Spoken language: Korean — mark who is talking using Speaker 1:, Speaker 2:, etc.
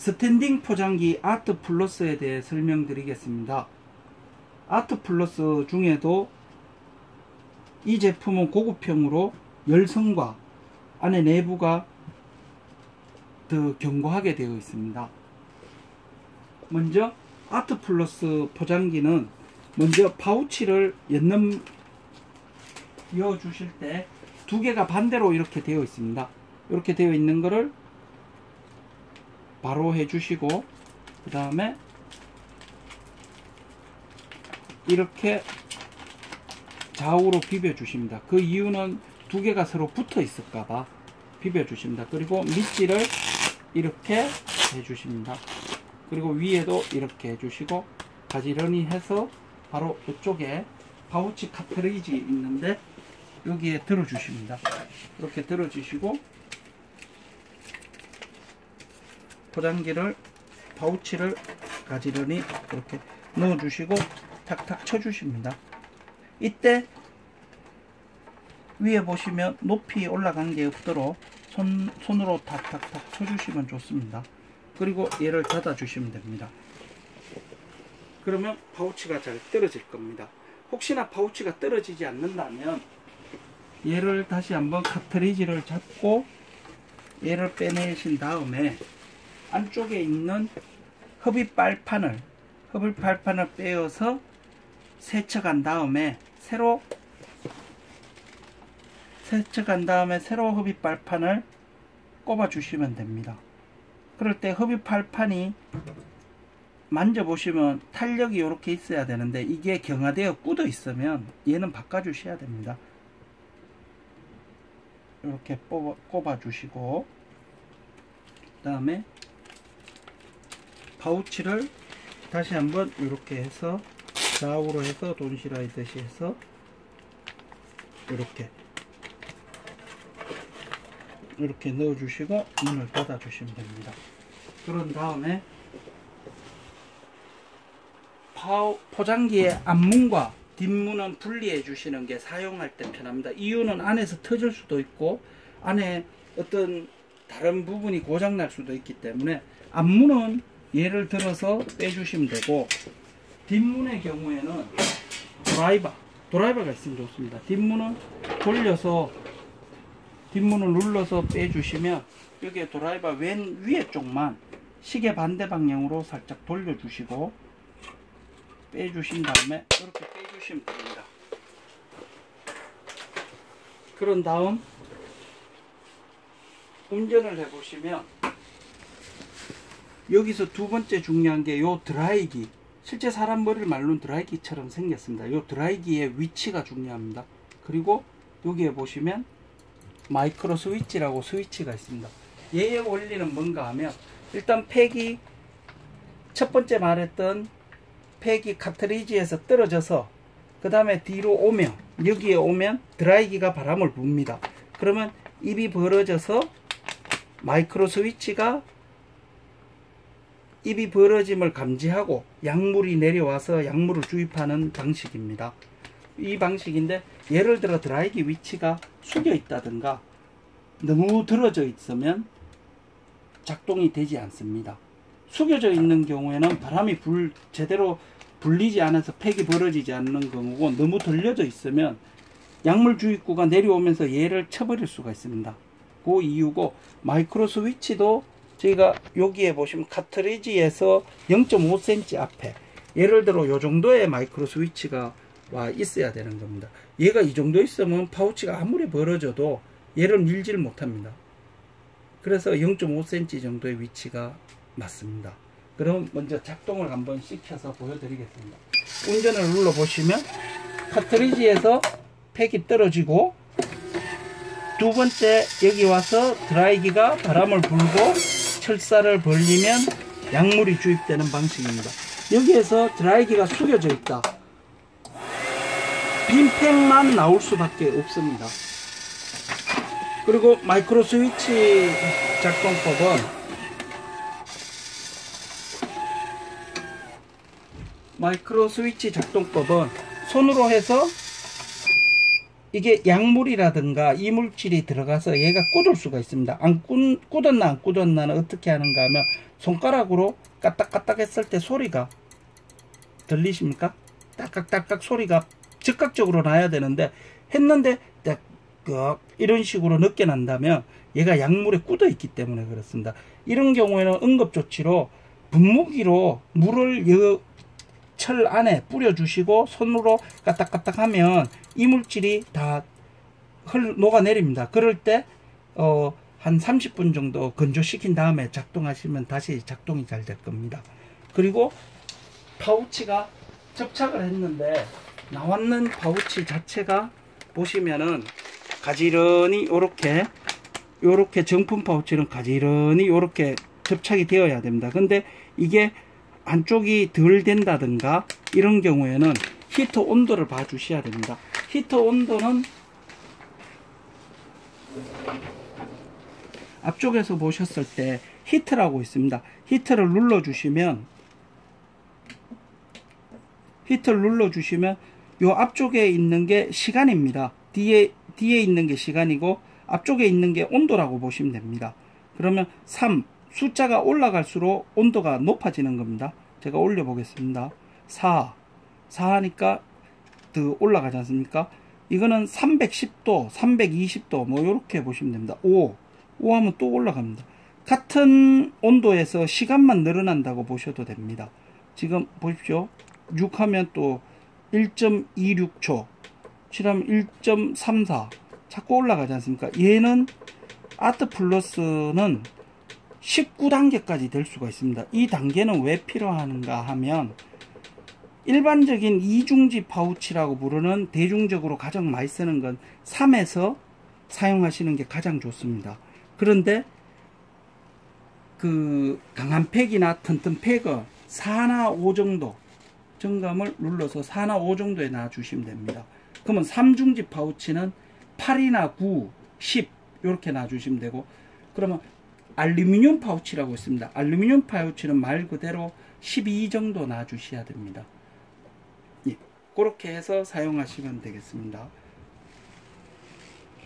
Speaker 1: 스탠딩 포장기 아트 플러스에 대해 설명드리겠습니다. 아트 플러스 중에도 이 제품은 고급형으로 열선과 안에 내부가 더 견고하게 되어 있습니다. 먼저 아트 플러스 포장기는 먼저 파우치를 넣어 주실 때 두 개가 반대로 이렇게 되어 있습니다. 이렇게 되어 있는 거를 바로 해주시고, 그 다음에 이렇게 좌우로 비벼 주십니다. 그 이유는 두 개가 서로 붙어 있을까봐 비벼 주십니다. 그리고 밑지를 이렇게 해주십니다. 그리고 위에도 이렇게 해주시고, 가지런히 해서 바로 이쪽에 파우치 카트리지 있는데 여기에 들어 주십니다. 이렇게 들어 주시고, 포장기를 파우치를 가지런히 이렇게 넣어 주시고 탁탁 쳐 주십니다. 이때 위에 보시면 높이 올라간 게 없도록 손으로 탁탁탁 쳐 주시면 좋습니다. 그리고 얘를 닫아 주시면 됩니다. 그러면 파우치가 잘 떨어질 겁니다. 혹시나 파우치가 떨어지지 않는다면 얘를 다시 한번 카트리지를 잡고 얘를 빼내신 다음에 안쪽에 있는 흡입발판을 빼어서 세척한 다음에 새로 흡입발판을 꼽아 주시면 됩니다. 그럴 때 흡입발판이 만져보시면 탄력이 이렇게 있어야 되는데 이게 경화되어 굳어 있으면 얘는 바꿔 주셔야 됩니다. 이렇게 꼽아 주시고, 그 다음에 파우치를 다시 한번 이렇게 해서 좌우로 해서 돈실하듯이 해서 이렇게 넣어 주시고 문을 닫아 주시면 됩니다. 그런 다음에 포장기의 앞문과 뒷문은 분리해 주시는 게 사용할 때 편합니다. 이유는 안에서 터질 수도 있고 안에 어떤 다른 부분이 고장 날 수도 있기 때문에 앞문은 예를 들어서 빼주시면 되고, 뒷문의 경우에는 드라이버가 있으면 좋습니다. 뒷문은 돌려서 뒷문을 눌러서 빼주시면 여기에 드라이버 왼 위에 쪽만 시계 반대 방향으로 살짝 돌려주시고 빼주신 다음에 이렇게 빼주시면 됩니다. 그런 다음 운전을 해보시면 여기서 두 번째 중요한 게 요 드라이기, 실제 사람 머리를 말른 드라이기처럼 생겼습니다. 요 드라이기의 위치가 중요합니다. 그리고 여기에 보시면 마이크로 스위치라고 스위치가 있습니다. 얘의 원리는 뭔가 하면, 일단 팩이 첫 번째 말했던 팩이 카트리지에서 떨어져서 그 다음에 뒤로 오면, 여기에 오면 드라이기가 바람을 붑니다. 그러면 입이 벌어져서 마이크로 스위치가 입이 벌어짐을 감지하고 약물이 내려와서 약물을 주입하는 방식입니다. 이 방식인데, 예를 들어 드라이기 위치가 숙여 있다든가 너무 들어져 있으면 작동이 되지 않습니다. 숙여져 있는 경우에는 바람이 제대로 불리지 않아서 팩이 벌어지지 않는 경우고, 너무 들려져 있으면 약물 주입구가 내려오면서 얘를 쳐버릴 수가 있습니다. 그 이유고, 마이크로 스위치도 저희가 여기에 보시면 카트리지에서 0.5cm 앞에, 예를 들어 요 정도의 마이크로 스위치가 와 있어야 되는 겁니다. 얘가 이 정도 있으면 파우치가 아무리 벌어져도 얘를 밀지를 못합니다. 그래서 0.5cm 정도의 위치가 맞습니다. 그럼 먼저 작동을 한번 시켜서 보여드리겠습니다. 운전을 눌러 보시면 카트리지에서 팩이 떨어지고, 두 번째 여기 와서 드라이기가 바람을 불고 철사를 벌리면 약물이 주입되는 방식입니다. 여기에서 드라이기가 숙여져 있다, 빈 팩만 나올 수밖에 없습니다. 그리고 마이크로 스위치 작동법은 손으로 해서 이게 약물이라든가 이물질이 들어가서 얘가 굳을 수가 있습니다. 굳었나 안 굳었나는 어떻게 하는가 하면 손가락으로 까딱까딱 했을 때 소리가 들리십니까? 딱딱딱딱 소리가 즉각적으로 나야 되는데 했는데 딱 이런 식으로 늦게 난다면 얘가 약물에 굳어 있기 때문에 그렇습니다. 이런 경우에는 응급조치로 분무기로 물을 철 안에 뿌려주시고 손으로 까딱까딱 하면 이물질이 다 녹아내립니다. 그럴 때 한 30분 정도 건조시킨 다음에 작동하시면 다시 작동이 잘 될 겁니다. 그리고 파우치가 접착을 했는데 나왔는 파우치 자체가 보시면은 가지런히 요렇게 정품 파우치는 가지런히 요렇게 접착이 되어야 됩니다. 근데 이게 안쪽이 덜 된다든가 이런 경우에는 히터 온도를 봐 주셔야 됩니다. 히터 온도는 앞쪽에서 보셨을 때 히트라고 있습니다. 히트를 눌러주시면 요 앞쪽에 있는 게 시간입니다. 뒤에 있는 게 시간이고 앞쪽에 있는 게 온도라고 보시면 됩니다. 그러면 3 숫자가 올라갈수록 온도가 높아지는 겁니다. 제가 올려 보겠습니다. 4 하니까 더 올라가지 않습니까? 이거는 310도 320도 뭐 이렇게 보시면 됩니다. 5 하면 또 올라갑니다. 같은 온도에서 시간만 늘어난다고 보셔도 됩니다. 지금 보십시오. 6 하면 또 1.26초 7 하면 1.34 자꾸 올라가지 않습니까? 얘는 아트 플러스는 19단계까지 될 수가 있습니다. 이 단계는 왜 필요한가 하면 일반적인 이중지 파우치라고 부르는 대중적으로 가장 많이 쓰는 건 3에서 사용하시는 게 가장 좋습니다. 그런데 그 강한 팩이나 튼튼 팩은 4나 5 정도 정감을 눌러서 4나 5 정도에 놔주시면 됩니다. 그러면 3중지 파우치는 8이나 9, 10 이렇게 놔주시면 되고, 그러면 알루미늄 파우치라고 있습니다. 알루미늄 파우치는 말 그대로 12 정도 놔주셔야 됩니다. 예, 그렇게 해서 사용하시면 되겠습니다.